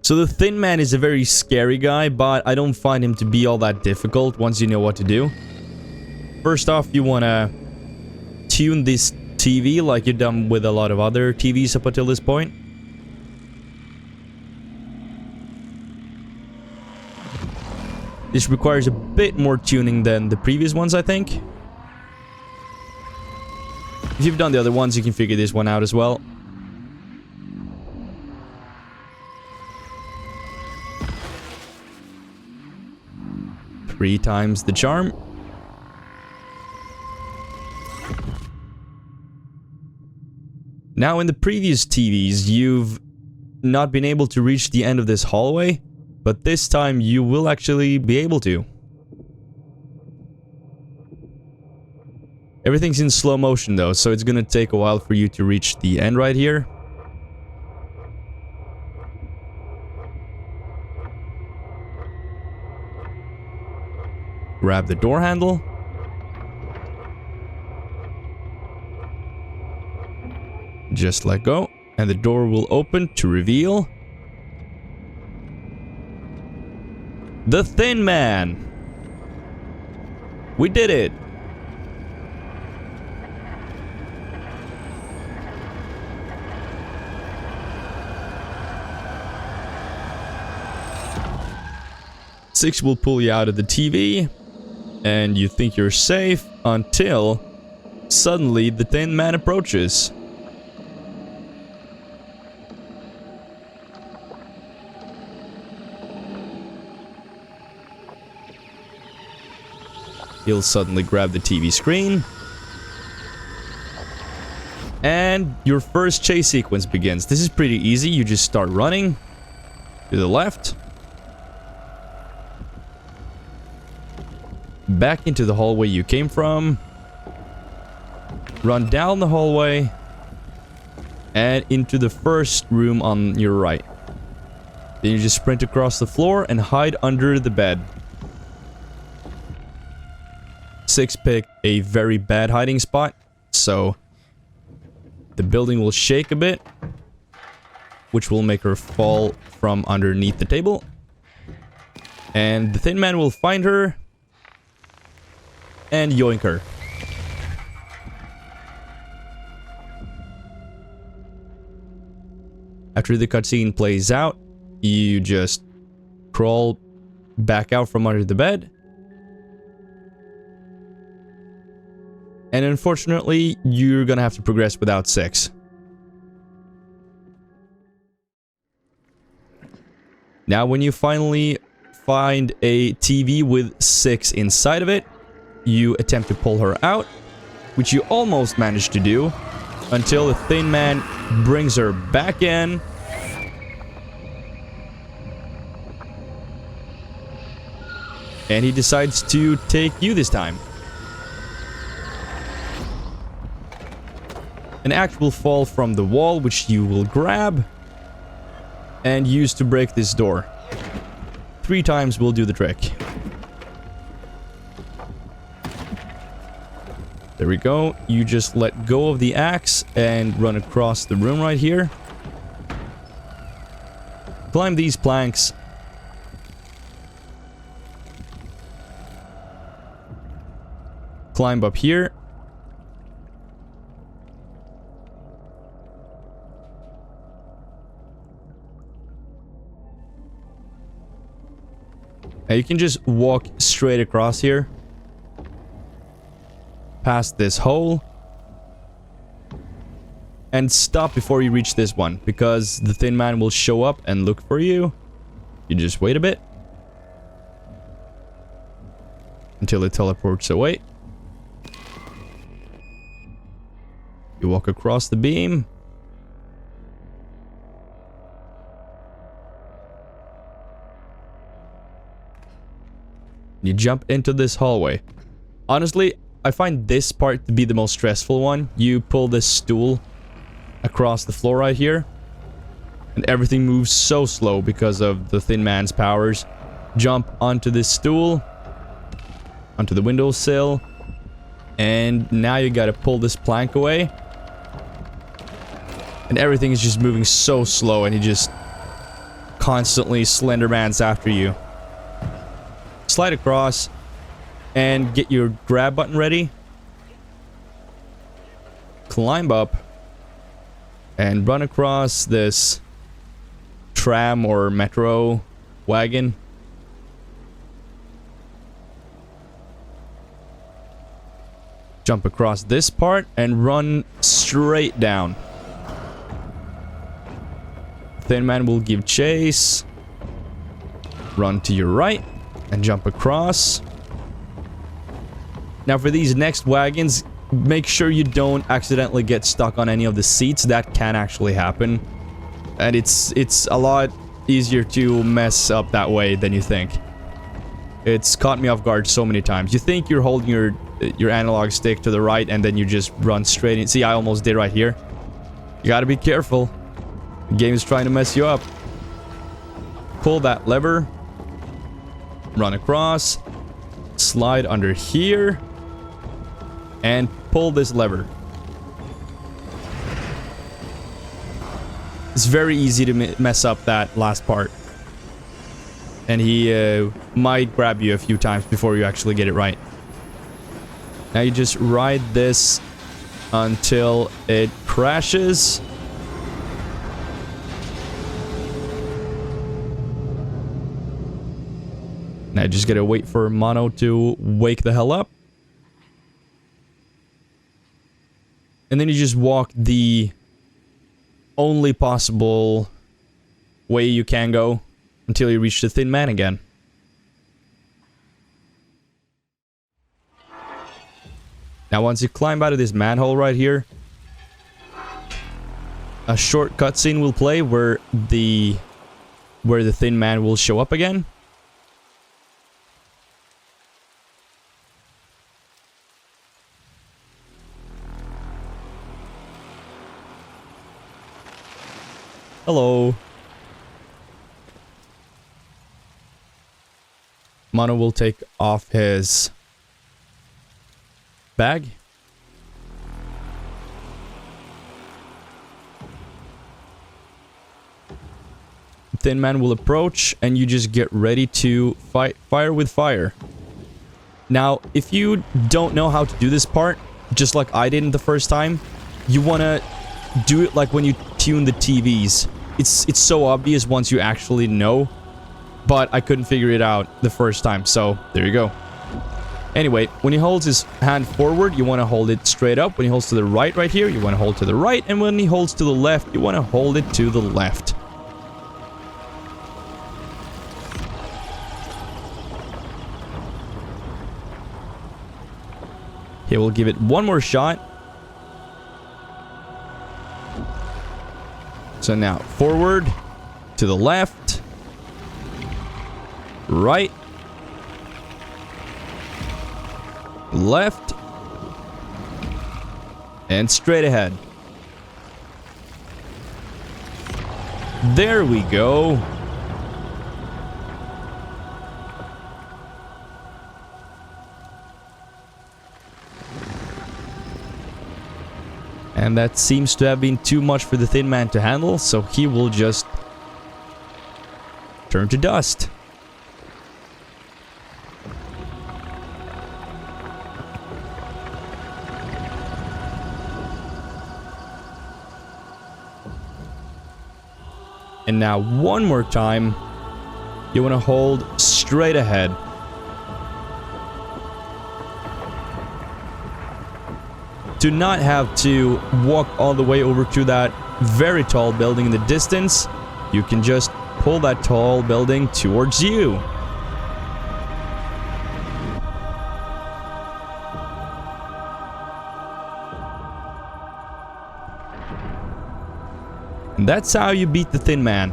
So the Thin Man is a very scary guy, but I don't find him to be all that difficult once you know what to do. First off, you want to tune this TV like you've done with a lot of other TVs up until this point. This requires a bit more tuning than the previous ones, I think. If you've done the other ones, you can figure this one out as well. Three times the charm. Now, in the previous TVs, you've not been able to reach the end of this hallway, but this time you will actually be able to. Everything's in slow motion though, so it's gonna take a while for you to reach the end right here. Grab the door handle. Just let go, and the door will open to reveal the Thin Man. We did it. Six will pull you out of the TV, and you think you're safe until suddenly the Thin Man approaches. He'll suddenly grab the TV screen. And your first chase sequence begins. This is pretty easy. You just start running to the left. Back into the hallway you came from. Run down the hallway. And into the first room on your right. Then you just sprint across the floor and hide under the bed. Six picked a very bad hiding spot, so the building will shake a bit, which will make her fall from underneath the table. And the Thin Man will find her and yoink her. After the cutscene plays out, you just crawl back out from under the bed. And unfortunately, you're gonna have to progress without Six. Now, when you finally find a TV with Six inside of it, you attempt to pull her out, which you almost managed to do, until the Thin Man brings her back in. And he decides to take you this time. An axe will fall from the wall, which you will grab and use to break this door. 3 times will do the trick. There we go. You just let go of the axe and run across the room right here. Climb these planks. Climb up here. And you can just walk straight across here. Past this hole. And stop before you reach this one, because the Thin Man will show up and look for you. You just wait a bit. Until it teleports away. You walk across the beam. You jump into this hallway. Honestly, I find this part to be the most stressful one. You pull this stool across the floor right here. And everything moves so slow because of the Thin Man's powers. Jump onto this stool. Onto the windowsill. And now you gotta pull this plank away. And everything is just moving so slow, and he just constantly Slendermans after you. Slide across and get your grab button ready. Climb up and run across this tram or metro wagon. Jump across this part and run straight down. Thin Man will give chase. Run to your right and jump across. Now for these next wagons, make sure you don't accidentally get stuck on any of the seats. That can actually happen. And it's a lot easier to mess up that way than you think. It's caught me off guard so many times. You think you're holding your analog stick to the right and then you just run straight in. See, I almost did right here. You gotta be careful. The game is trying to mess you up. Pull that lever. Run across. Slide under here. And pull this lever. It's very easy to mess up that last part. And he might grab you a few times before you actually get it right. Now you just ride this until it crashes. Now you just gotta wait for Mono to wake the hell up. And then you just walk the only possible way you can go until you reach the Thin Man again. Now once you climb out of this manhole right here, a short cutscene will play where the Thin Man will show up again. Hello. Mono will take off his bag. Thin Man will approach and you just get ready to fight fire with fire. Now, if you don't know how to do this part, just like I didn't the first time, you want to do it like when you tune the TVs. It's so obvious once you actually know, but I couldn't figure it out the first time, so there you go. Anyway, when he holds his hand forward, you want to hold it straight up. When he holds to the right here, you want to hold to the right, and when he holds to the left, you want to hold it to the left. He will give it one more shot. So now, forward, to the left, right, left, and straight ahead. There we go. And that seems to have been too much for the Thin Man to handle, so he will just turn to dust. And now one more time, you want to hold straight ahead. Do not have to walk all the way over to that very tall building in the distance. You can just pull that tall building towards you. And that's how you beat the Thin Man.